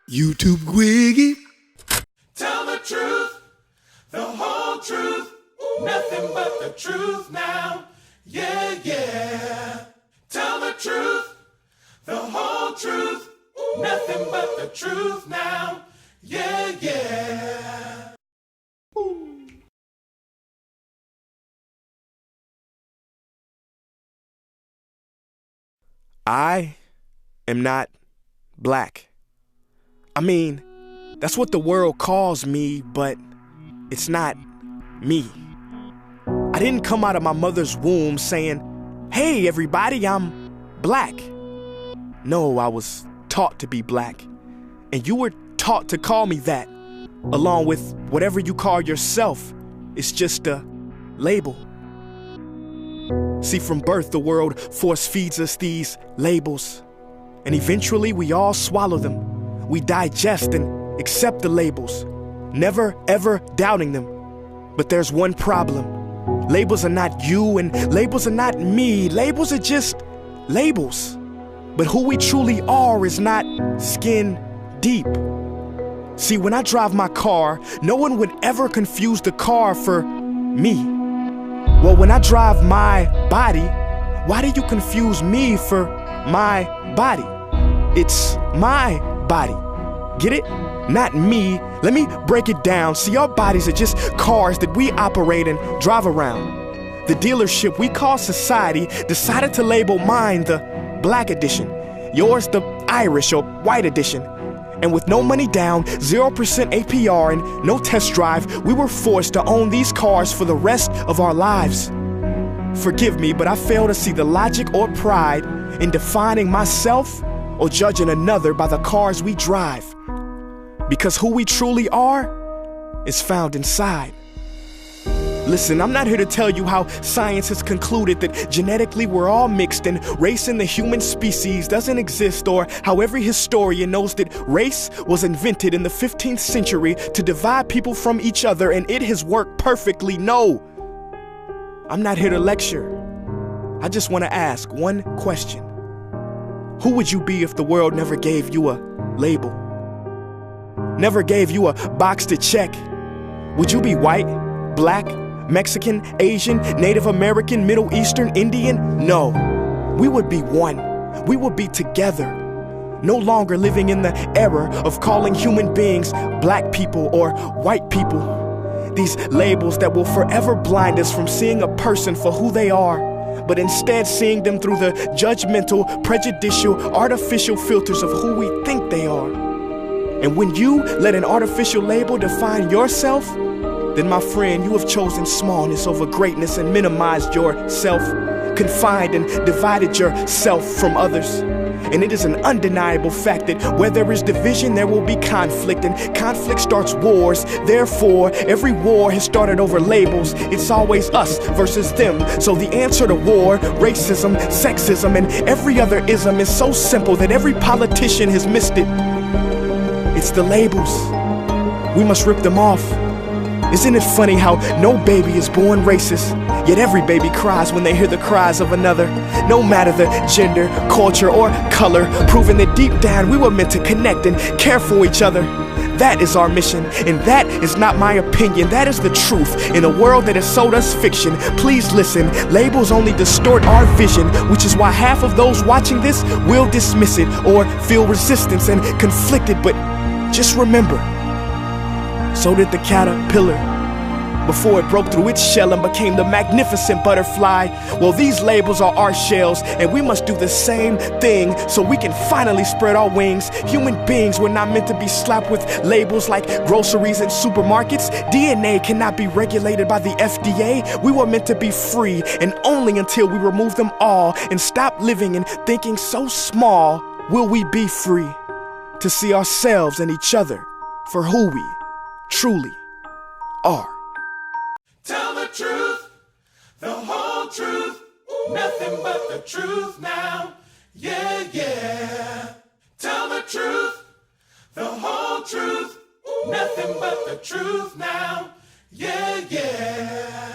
YouTube Gwiggy. Tell the truth, the whole truth, nothing but the truth now. Yeah, yeah. Tell the truth, the whole truth, nothing but the truth now. Yeah, yeah. I am not black. I mean, that's what the world calls me, but it's not me. I didn't come out of my mother's womb saying, "Hey everybody, I'm black." No, I was taught to be black, and you were taught to call me that, along with whatever you call yourself. It's just a label. See, from birth, the world force feeds us these labels, and eventually we all swallow them. We digest and accept the labels, never ever doubting them. But there's one problem. Labels are not you, and labels are not me. Labels are just labels. But who we truly are is not skin deep. See, when I drive my car, no one would ever confuse the car for me. Well, when I drive my body, why do you confuse me for my body? It's my body. Get it? Not me. Let me break it down. See, our bodies are just cars that we operate and drive around. The dealership we call society decided to label mine the black edition, yours the Irish or white edition. And with no money down, 0% APR, and no test drive, we were forced to own these cars for the rest of our lives. Forgive me, but I fail to see the logic or pride in defining myself or judging another by the cars we drive. Because who we truly are is found inside. Listen, I'm not here to tell you how science has concluded that genetically we're all mixed and race in the human species doesn't exist, or how every historian knows that race was invented in the 15th century to divide people from each other and it has worked perfectly. No, I'm not here to lecture. I just want to ask one question. Who would you be if the world never gave you a label? Never gave you a box to check? Would you be white, black, Mexican, Asian, Native American, Middle Eastern, Indian? No, we would be one. We would be together. No longer living in the era of calling human beings black people or white people. These labels that will forever blind us from seeing a person for who they are, but instead seeing them through the judgmental, prejudicial, artificial filters of who we think they are. And when you let an artificial label define yourself, then my friend, you have chosen smallness over greatness and minimized yourself, confined and divided yourself from others. And it is an undeniable fact that where there is division, there will be conflict, and conflict starts wars. Therefore, every war has started over labels. It's always us versus them. So the answer to war, racism, sexism, and every other ism is so simple that every politician has missed it. It's the labels. We must rip them off. Isn't it funny how no baby is born racist, yet every baby cries when they hear the cries of another? No matter the gender, culture, or color, proving that deep down we were meant to connect and care for each other. That is our mission, and that is not my opinion. That is the truth in a world that has sold us fiction. Please listen, labels only distort our vision, which is why half of those watching this will dismiss it or feel resistance and conflicted. But just remember, so did the caterpillar before it broke through its shell and became the magnificent butterfly. Well, these labels are our shells, and we must do the same thing so we can finally spread our wings. Human beings were not meant to be slapped with labels like groceries and supermarkets. DNA cannot be regulated by the FDA. We were meant to be free, and only until we remove them all and stop living and thinking so small will we be free to see ourselves and each other for who we truly are. Tell the truth, the whole truth, nothing but the truth now. Yeah, yeah. Tell the truth, the whole truth, nothing but the truth now. Yeah, yeah.